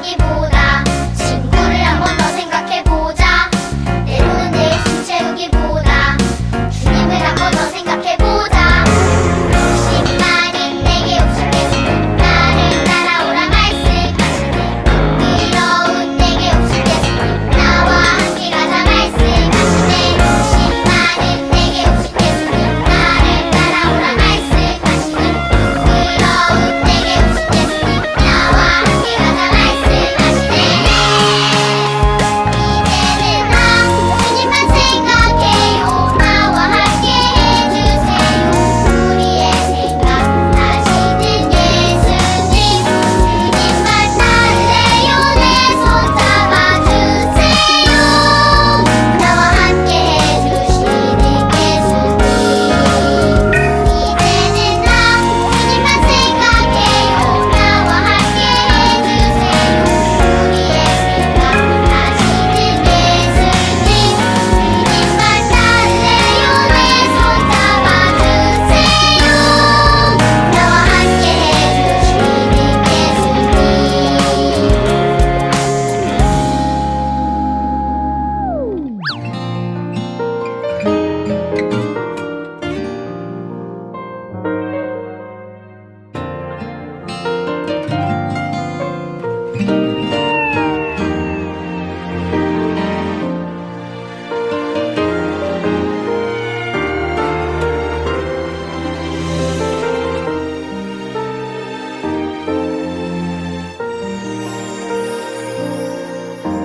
하기보다 친구를 한 번 더 생각해보자. 때로는 내 힘 채우기보다 주님을 한 번 더 생각해보자. 욕심많은 내게 욕심 예수님 나를 따라오라 말씀하시네. 부끄러운 내게 욕심 예수님 나와 함께 가자 말씀하시네. 욕심많은 내게 욕심 예수님 나를 따라오라 말씀하시네. 부끄러운 내게 욕심 예수님 나와 함께 가자 말씀하시네. 이제는 나 주님만 생각해요. 나와 함께 해주세요. 우리의 생각 하시는 예수님 주님만 따르래요. 내 손 잡아주세요. 나와 함께 해주시는 예수님. 이제는 나 주님만 생각해요. 나와 함께 해주세요. 우리의 생각 하시는 예수님 주님만 따르래요. 내 손 잡아주세요. 나와 함께 해주시는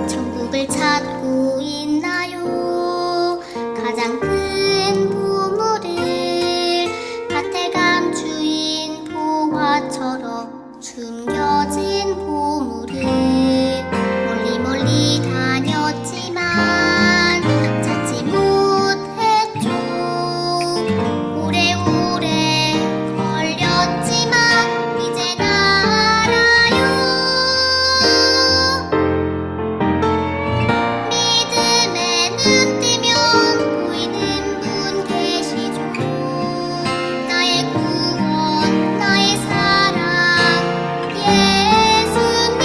천국을 찾고 있나요? 가장 큰 보물을 밭에 감추인 보화처럼 숨겨진 보물을 멀리 멀리 다녔지만 찾지 못했죠. 오래오래 걸렸지만 이젠 알아요. 믿음의 눈 뜨면 보이는 분 계시죠. 나의 구원, 나의 사랑, 예수님.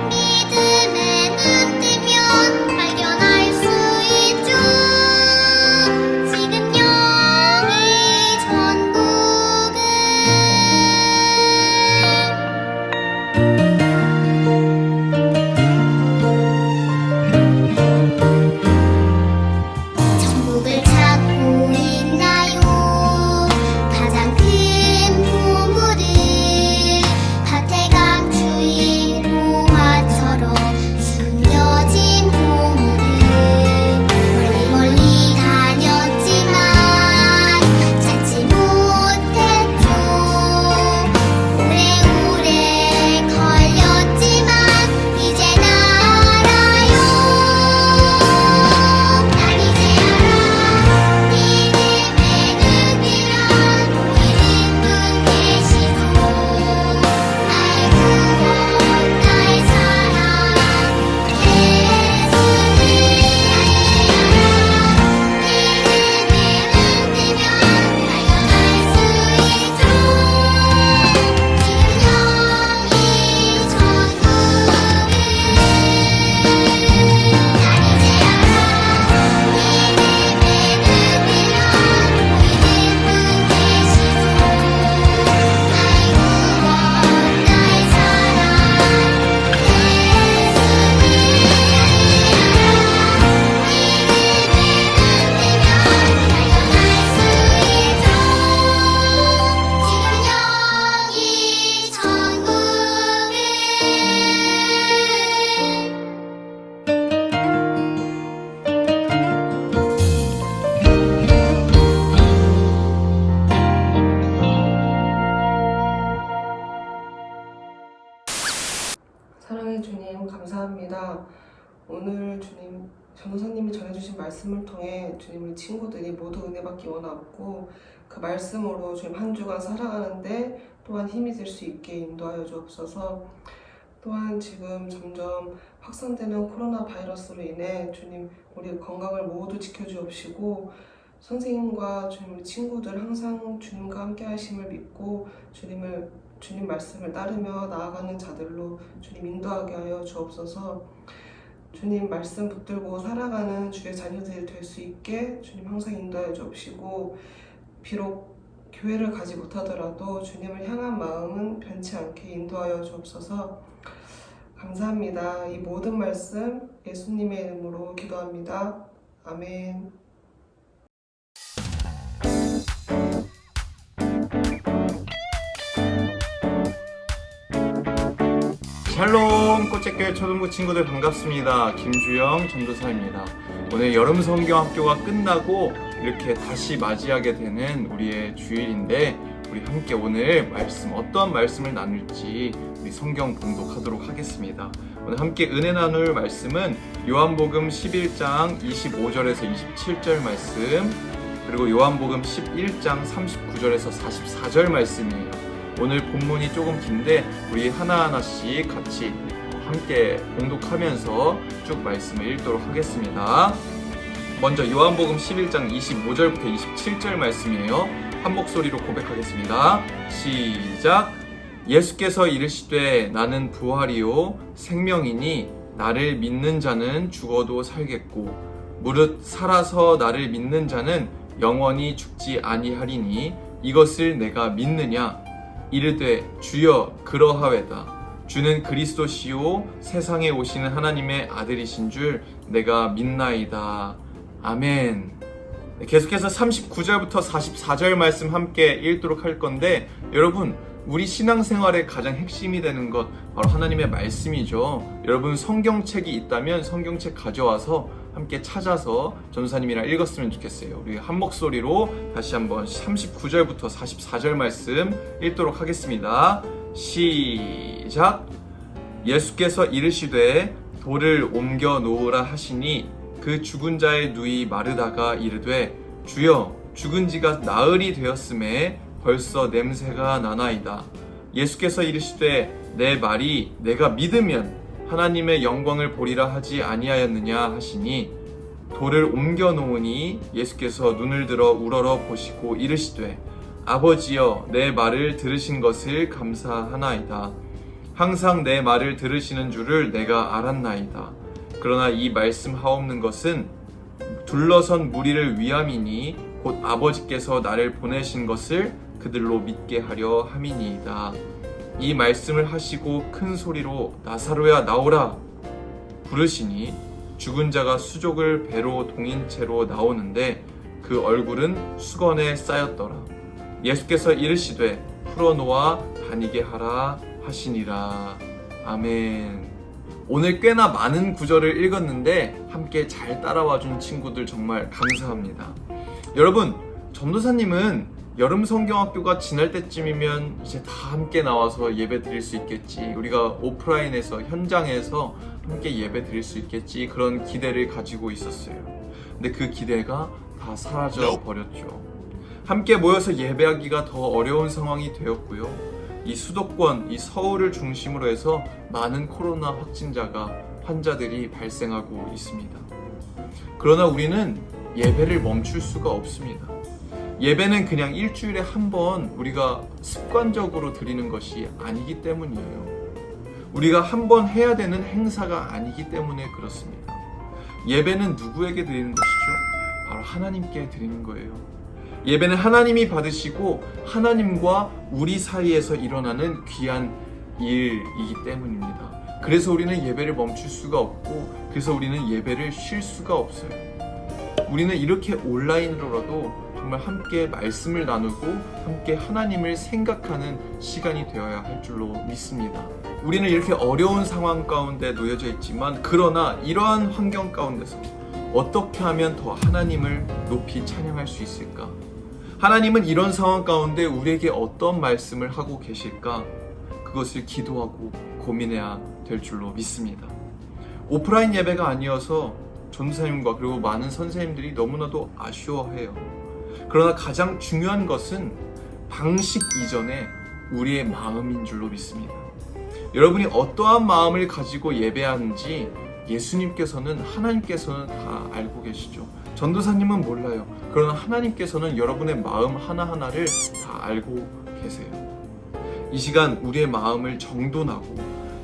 믿음의 눈 뜨면 발견할 수 있죠. 지금 여기 천국은 천국을 찾고 있나요? 가장 큰 보물을 밭에 감추인 보화처럼 숨겨진 보물을 멀리 멀리 다녔지만 찾지 못했죠. 오래오래 걸렸지만 이젠 알아요. 난 이제 알아. 믿음의 눈 뜨면 보이는 분 계시고 나의 구원, 나의 사랑, 예수님. 믿음의 눈 뜨면 발견할 수 있죠. 지금 여기 사랑의 주님 감사합니다. 오늘 주님 전도사님이 전해주신 말씀을 통해 주님의 친구들이 모두 은혜 받기 원하고 그 말씀으로 주님 한 주간 살아가는데 또한 힘이 될 수 있게 인도하여 주옵소서. 또한 지금 점점 확산되는 코로나 바이러스로 인해 주님 우리 건강을 모두 지켜주옵시고 선생님과 주님 친구들 항상 주님과 함께 하심을 믿고 주님 말씀을 따르며 나아가는 자들로 주님 인도하게 하여 주옵소서. 주님 말씀 붙들고 살아가는 주의 자녀들이 될 수 있게 주님 항상 인도하여 주옵시고, 비록 교회를 가지 못하더라도 주님을 향한 마음은 변치 않게 인도하여 주옵소서. 감사합니다. 이 모든 말씀 예수님의 이름으로 기도합니다. 아멘. 샬롬 꽃책교회 초등부 친구들 반갑습니다. 김주영 전도사입니다. 오늘 여름 성경학교가 끝나고 이렇게 다시 맞이하게 되는 우리의 주일인데, 우리 함께 오늘 말씀, 어떠한 말씀을 나눌지 우리 성경 봉독하도록 하겠습니다. 오늘 함께 은혜 나눌 말씀은 요한복음 11장 25절에서 27절 말씀, 그리고 요한복음 11장 39절에서 44절 말씀이에요. 오늘 본문이 조금 긴데 우리 하나하나씩 같이 함께 봉독하면서 쭉 말씀을 읽도록 하겠습니다. 먼저 요한복음 11장 25절부터 27절 말씀이에요. 한 목소리로 고백하겠습니다. 시작. 예수께서 이르시되 나는 부활이요 생명이니 나를 믿는 자는 죽어도 살겠고 무릇 살아서 나를 믿는 자는 영원히 죽지 아니하리니 이것을 내가 믿느냐. 이르되 주여 그러하외다. 주는 그리스도시요 세상에 오시는 하나님의 아들이신 줄 내가 믿나이다. 아멘. 계속해서 39절부터 44절 말씀 함께 읽도록 할 건데, 여러분 우리 신앙생활의 가장 핵심이 되는 것 바로 하나님의 말씀이죠. 여러분 성경책이 있다면 성경책 가져와서 함께 찾아서 전도사님이랑 읽었으면 좋겠어요. 우리 한 목소리로 다시 한번 39절부터 44절 말씀 읽도록 하겠습니다. 시작. 예수께서 이르시되 돌을 옮겨 놓으라 하시니 그 죽은 자의 누이 마르다가 이르되 주여 죽은 지가 나흘이 되었음에 벌써 냄새가 나나이다. 예수께서 이르시되 내 말이 내가 믿으면 하나님의 영광을 보리라 하지 아니하였느냐 하시니 돌을 옮겨 놓으니 예수께서 눈을 들어 우러러 보시고 이르시되 아버지여 내 말을 들으신 것을 감사하나이다. 항상 내 말을 들으시는 줄을 내가 알았나이다. 그러나 이 말씀하옵는 것은 둘러선 무리를 위함이니 곧 아버지께서 나를 보내신 것을 그들로 믿게 하려 함이니이다. 이 말씀을 하시고 큰 소리로 나사로야 나오라 부르시니 죽은 자가 수족을 배로 동인 채로 나오는데 그 얼굴은 수건에 쌓였더라. 예수께서 이르시되 풀어놓아 다니게 하라 하시니라. 아멘. 오늘 꽤나 많은 구절을 읽었는데 함께 잘 따라와준 친구들 정말 감사합니다. 여러분, 전도사님은 여름 성경학교가 지날 때쯤이면 이제 다 함께 나와서 예배 드릴 수 있겠지, 우리가 오프라인에서 현장에서 함께 예배 드릴 수 있겠지, 그런 기대를 가지고 있었어요. 근데 그 기대가 다 사라져 버렸죠. 함께 모여서 예배하기가 더 어려운 상황이 되었고요. 이 수도권, 이 서울을 중심으로 해서 많은 코로나 환자들이 발생하고 있습니다. 그러나 우리는 예배를 멈출 수가 없습니다. 예배는 그냥 일주일에 한 번 우리가 습관적으로 드리는 것이 아니기 때문이에요. 우리가 한 번 해야 되는 행사가 아니기 때문에 그렇습니다. 예배는 누구에게 드리는 것이죠? 바로 하나님께 드리는 거예요. 예배는 하나님이 받으시고 하나님과 우리 사이에서 일어나는 귀한 일이기 때문입니다. 그래서 우리는 예배를 멈출 수가 없고, 그래서 우리는 예배를 쉴 수가 없어요. 우리는 이렇게 온라인으로라도 정말 함께 말씀을 나누고 함께 하나님을 생각하는 시간이 되어야 할 줄로 믿습니다. 우리는 이렇게 어려운 상황 가운데 놓여져 있지만, 그러나 이러한 환경 가운데서 어떻게 하면 더 하나님을 높이 찬양할 수 있을까? 하나님은 이런 상황 가운데 우리에게 어떤 말씀을 하고 계실까? 그것을 기도하고 고민해야 될 줄로 믿습니다. 오프라인 예배가 아니어서 전도사님과 그리고 많은 선생님들이 너무나도 아쉬워해요. 그러나 가장 중요한 것은 방식 이전에 우리의 마음인 줄로 믿습니다. 여러분이 어떠한 마음을 가지고 예배하는지 예수님께서는, 하나님께서는 다 알고 계시죠. 전도사님은 몰라요. 그러나 하나님께서는 여러분의 마음 하나하나를 다 알고 계세요. 이 시간 우리의 마음을 정돈하고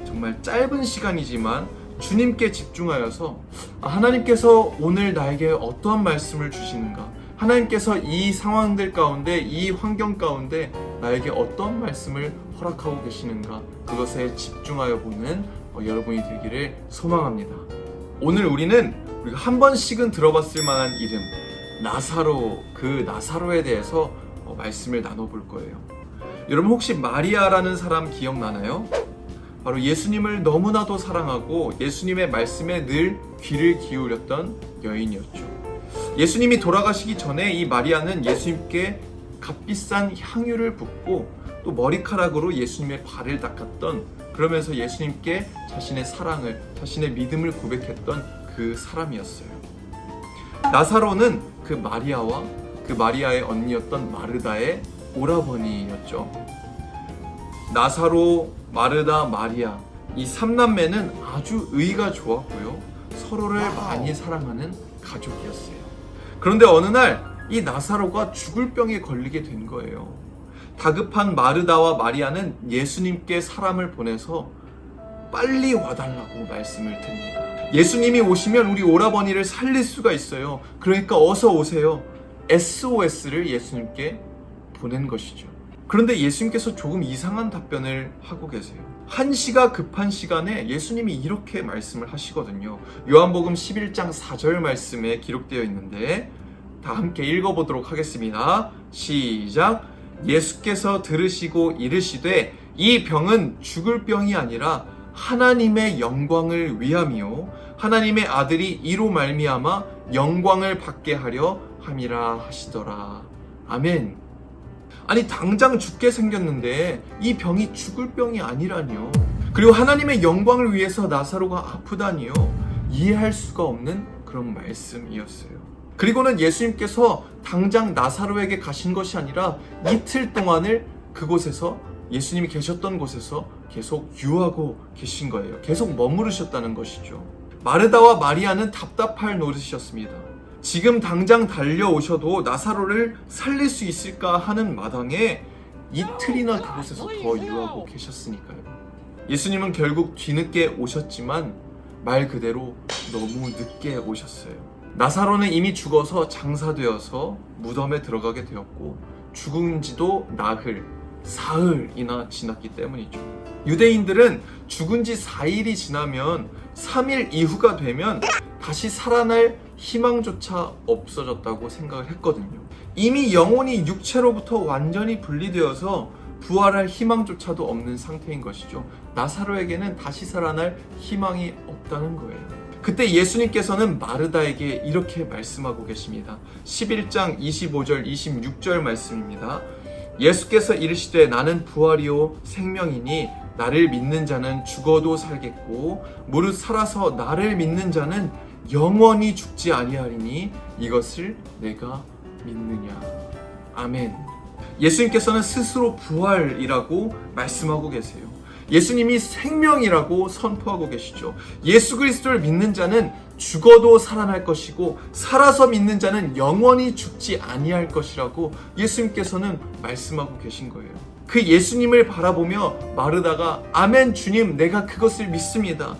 정말 짧은 시간이지만 주님께 집중하여서 하나님께서 오늘 나에게 어떠한 말씀을 주시는가, 하나님께서 이 상황들 가운데, 이 환경 가운데 나에게 어떤 말씀을 허락하고 계시는가, 그것에 집중하여 보는 여러분이 되기를 소망합니다. 오늘 우리가 한 번씩은 들어봤을 만한 이름 나사로, 그 나사로에 대해서 말씀을 나눠볼 거예요. 여러분 혹시 마리아라는 사람 기억나나요? 바로 예수님을 너무나도 사랑하고 예수님의 말씀에 늘 귀를 기울였던 여인이었죠. 예수님이 돌아가시기 전에 이 마리아는 예수님께 값비싼 향유를 붓고 또 머리카락으로 예수님의 발을 닦았던, 그러면서 예수님께 자신의 사랑을, 자신의 믿음을 고백했던 그 사람이었어요. 나사로는 그 마리아와 그 마리아의 언니였던 마르다의 오라버니였죠. 나사로, 마르다, 마리아, 이 3남매는 아주 의가 좋았고요, 서로를 많이 사랑하는 가족이었어요. 그런데 어느 날 이 나사로가 죽을 병에 걸리게 된 거예요. 다급한 마르다와 마리아는 예수님께 사람을 보내서 빨리 와달라고 말씀을 드립니다. 예수님이 오시면 우리 오라버니를 살릴 수가 있어요. 그러니까 어서 오세요. SOS를 예수님께 보낸 것이죠. 그런데 예수님께서 조금 이상한 답변을 하고 계세요. 한시가 급한 시간에 예수님이 이렇게 말씀을 하시거든요. 요한복음 11장 4절 말씀에 기록되어 있는데 다 함께 읽어보도록 하겠습니다. 시작. 예수께서 들으시고 이르시되 이 병은 죽을 병이 아니라 하나님의 영광을 위함이요 하나님의 아들이 이로 말미암아 영광을 받게 하려 함이라 하시더라. 아멘. 아니 당장 죽게 생겼는데 이 병이 죽을 병이 아니라니요. 그리고 하나님의 영광을 위해서 나사로가 아프다니요. 이해할 수가 없는 그런 말씀이었어요. 그리고는 예수님께서 당장 나사로에게 가신 것이 아니라 이틀 동안을 그곳에서, 예수님이 계셨던 곳에서 계속 유하고 계신 거예요. 계속 머무르셨다는 것이죠. 마르다와 마리아는 답답할 노릇이었습니다. 지금 당장 달려오셔도 나사로를 살릴 수 있을까 하는 마당에 이틀이나 그곳에서 더 유하고 계셨으니까요. 예수님은 결국 뒤늦게 오셨지만 말 그대로 너무 늦게 오셨어요. 나사로는 이미 죽어서 장사되어서 무덤에 들어가게 되었고 죽은 지도 나흘, 사흘이나 지났기 때문이죠. 유대인들은 죽은 지 4일이 지나면 3일 이후가 되면 다시 살아날 희망조차 없어졌다고 생각을 했거든요. 이미 영혼이 육체로부터 완전히 분리되어서 부활할 희망조차도 없는 상태인 것이죠. 나사로에게는 다시 살아날 희망이 없다는 거예요. 그때 예수님께서는 마르다에게 이렇게 말씀하고 계십니다. 11장 25절 26절 말씀입니다. 예수께서 이르시되 나는 부활이요 생명이니 나를 믿는 자는 죽어도 살겠고 무릇 살아서 나를 믿는 자는 영원히 죽지 아니하리니 이것을 내가 믿느냐. 아멘. 예수님께서는 스스로 부활이라고 말씀하고 계세요. 예수님이 생명이라고 선포하고 계시죠. 예수 그리스도를 믿는 자는 죽어도 살아날 것이고 살아서 믿는 자는 영원히 죽지 아니할 것이라고 예수님께서는 말씀하고 계신 거예요. 그 예수님을 바라보며 마르다가 아멘 주님 내가 그것을 믿습니다.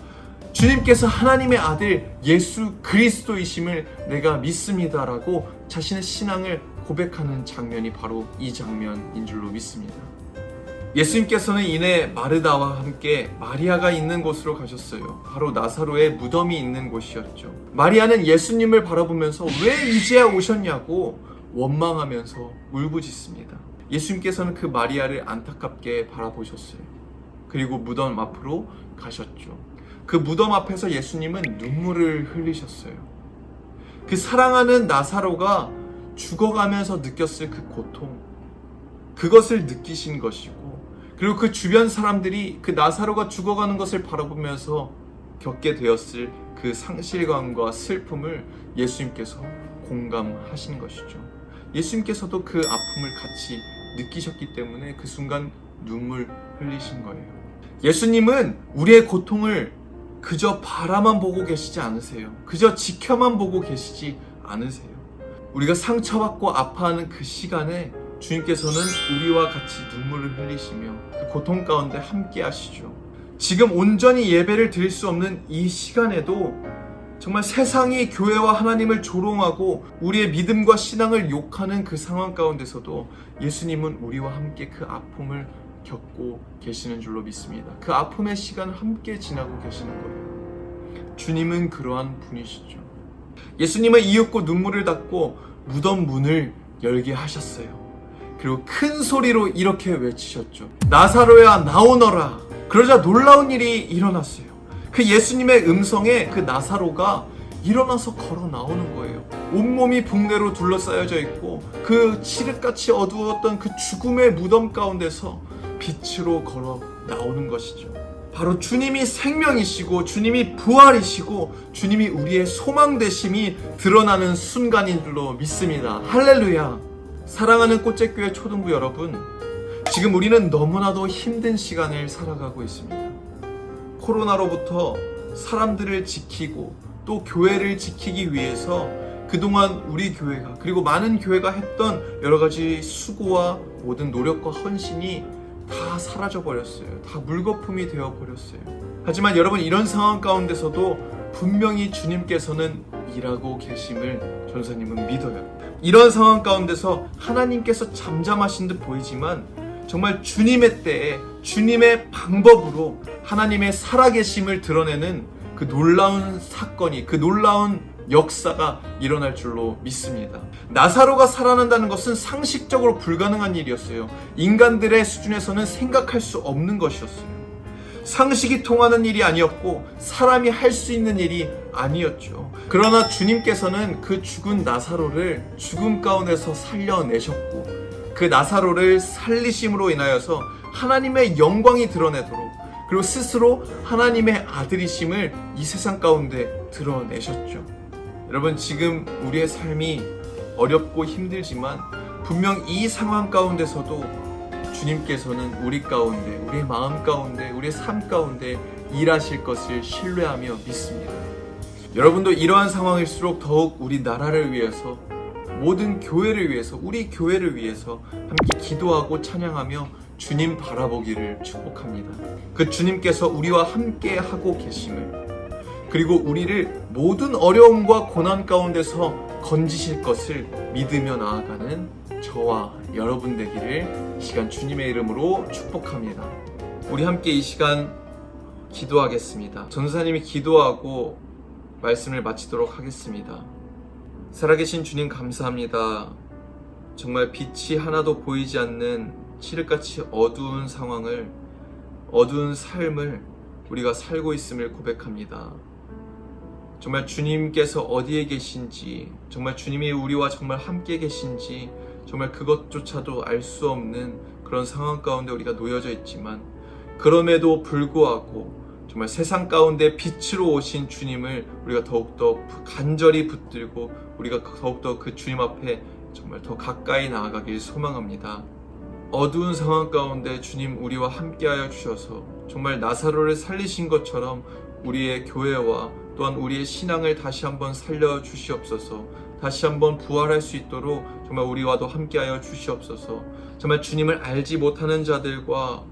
주님께서 하나님의 아들 예수 그리스도이심을 내가 믿습니다라고 자신의 신앙을 고백하는 장면이 바로 이 장면인 줄로 믿습니다. 예수님께서는 이내 마르다와 함께 마리아가 있는 곳으로 가셨어요. 바로 나사로의 무덤이 있는 곳이었죠. 마리아는 예수님을 바라보면서 왜 이제야 오셨냐고 원망하면서 울부짖습니다. 예수님께서는 그 마리아를 안타깝게 바라보셨어요. 그리고 무덤 앞으로 가셨죠. 그 무덤 앞에서 예수님은 눈물을 흘리셨어요. 그 사랑하는 나사로가 죽어가면서 느꼈을 그 고통, 그것을 느끼신 것이고, 그리고 그 주변 사람들이 그 나사로가 죽어가는 것을 바라보면서 겪게 되었을 그 상실감과 슬픔을 예수님께서 공감하신 것이죠. 예수님께서도 그 아픔을 같이 느끼셨기 때문에 그 순간 눈물 흘리신 거예요. 예수님은 우리의 고통을 그저 바라만 보고 계시지 않으세요. 그저 지켜만 보고 계시지 않으세요? 우리가 상처받고 아파하는 그 시간에 주님께서는 우리와 같이 눈물을 흘리시며 그 고통 가운데 함께 하시죠. 지금 온전히 예배를 드릴 수 없는 이 시간에도 정말 세상이 교회와 하나님을 조롱하고 우리의 믿음과 신앙을 욕하는 그 상황 가운데서도 예수님은 우리와 함께 그 아픔을 겪고 계시는 줄로 믿습니다. 그 아픔의 시간을 함께 지나고 계시는 거예요. 주님은 그러한 분이시죠. 예수님은 이윽고 눈물을 닦고 무덤 문을 열게 하셨어요. 그리고 큰 소리로 이렇게 외치셨죠. 나사로야 나오너라. 그러자 놀라운 일이 일어났어요. 그 예수님의 음성에 그 나사로가 일어나서 걸어 나오는 거예요. 온몸이 붕대로 둘러싸여져 있고 그 칠흑같이 어두웠던 그 죽음의 무덤 가운데서 빛으로 걸어 나오는 것이죠. 바로 주님이 생명이시고 주님이 부활이시고 주님이 우리의 소망 되심이 드러나는 순간인 줄로 믿습니다. 할렐루야. 사랑하는 꽃제교회 초등부 여러분, 지금 우리는 너무나도 힘든 시간을 살아가고 있습니다. 코로나로부터 사람들을 지키고 또 교회를 지키기 위해서 그동안 우리 교회가 그리고 많은 교회가 했던 여러 가지 수고와 모든 노력과 헌신이 다 사라져버렸어요. 다 물거품이 되어버렸어요. 하지만 여러분, 이런 상황 가운데서도 분명히 주님께서는 일하고 계심을 전도사님은 믿어요. 이런 상황 가운데서 하나님께서 잠잠하신 듯 보이지만 정말 주님의 때에 주님의 방법으로 하나님의 살아계심을 드러내는 그 놀라운 사건이, 그 놀라운 역사가 일어날 줄로 믿습니다. 나사로가 살아난다는 것은 상식적으로 불가능한 일이었어요. 인간들의 수준에서는 생각할 수 없는 것이었어요. 상식이 통하는 일이 아니었고 사람이 할 수 있는 일이 아니었죠. 그러나 주님께서는 그 죽은 나사로를 죽음 가운데서 살려내셨고 그 나사로를 살리심으로 인하여서 하나님의 영광이 드러내도록, 그리고 스스로 하나님의 아들이심을 이 세상 가운데 드러내셨죠. 여러분, 지금 우리의 삶이 어렵고 힘들지만 분명 이 상황 가운데서도 주님께서는 우리 가운데, 우리의 마음 가운데, 우리의 삶 가운데 일하실 것을 신뢰하며 믿습니다. 여러분도 이러한 상황일수록 더욱 우리 나라를 위해서, 모든 교회를 위해서, 우리 교회를 위해서 함께 기도하고 찬양하며 주님 바라보기를 축복합니다. 그 주님께서 우리와 함께 하고 계심을, 그리고 우리를 모든 어려움과 고난 가운데서 건지실 것을 믿으며 나아가는 저와 여러분 되기를 이 시간 주님의 이름으로 축복합니다. 우리 함께 이 시간 기도하겠습니다. 전도사님이 기도하고 말씀을 마치도록 하겠습니다. 살아계신 주님, 감사합니다. 정말 빛이 하나도 보이지 않는 칠흑같이 어두운 상황을, 어두운 삶을 우리가 살고 있음을 고백합니다. 정말 주님께서 어디에 계신지, 정말 주님이 우리와 정말 함께 계신지 정말 그것조차도 알 수 없는 그런 상황 가운데 우리가 놓여져 있지만, 그럼에도 불구하고 정말 세상 가운데 빛으로 오신 주님을 우리가 더욱더 간절히 붙들고 우리가 더욱더 그 주님 앞에 정말 더 가까이 나아가길 소망합니다. 어두운 상황 가운데 주님 우리와 함께하여 주셔서 정말 나사로를 살리신 것처럼 우리의 교회와 또한 우리의 신앙을 다시 한번 살려주시옵소서. 다시 한번 부활할 수 있도록 정말 우리와도 함께하여 주시옵소서. 정말 주님을 알지 못하는 자들과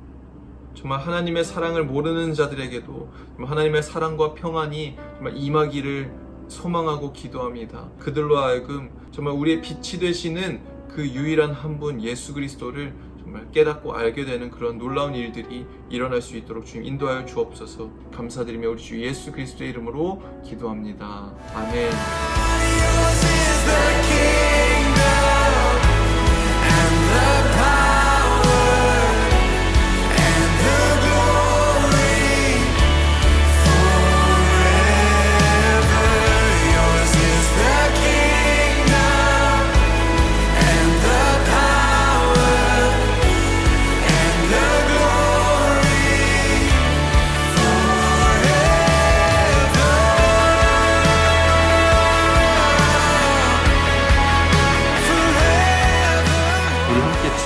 정말 하나님의 사랑을 모르는 자들에게도 정말 하나님의 사랑과 평안이 정말 임하기를 소망하고 기도합니다. 그들로 하여금 정말 우리의 빛이 되시는 그 유일한 한 분 예수 그리스도를 정말 깨닫고 알게 되는 그런 놀라운 일들이 일어날 수 있도록 주님 인도하여 주옵소서. 감사드리며 우리 주 예수 그리스도의 이름으로 기도합니다. 아멘.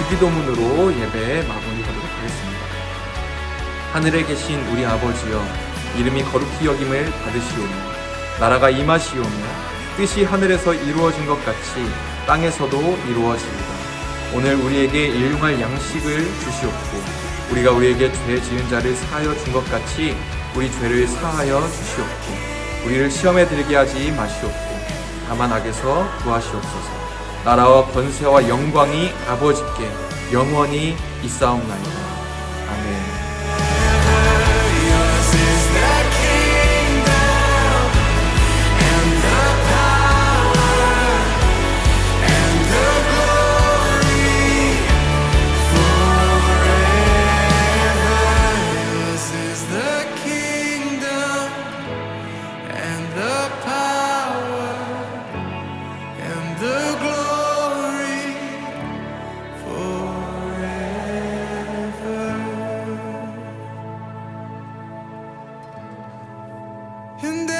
주기도문으로 예배에 마무리하도록 하겠습니다. 하늘에 계신 우리 아버지여, 이름이 거룩히 여김을 받으시오며 나라가 임하시오며 뜻이 하늘에서 이루어진 것 같이 땅에서도 이루어지리라. 오늘 우리에게 일용할 양식을 주시옵고 우리가 우리에게 죄 지은 자를 사하여 준 것 같이 우리 죄를 사하여 주시옵고 우리를 시험에 들게 하지 마시옵고 다만 악에서 구하시옵소서. 나라와 권세와 영광이 아버지께 영원히 있사옵나이다. 아멘. And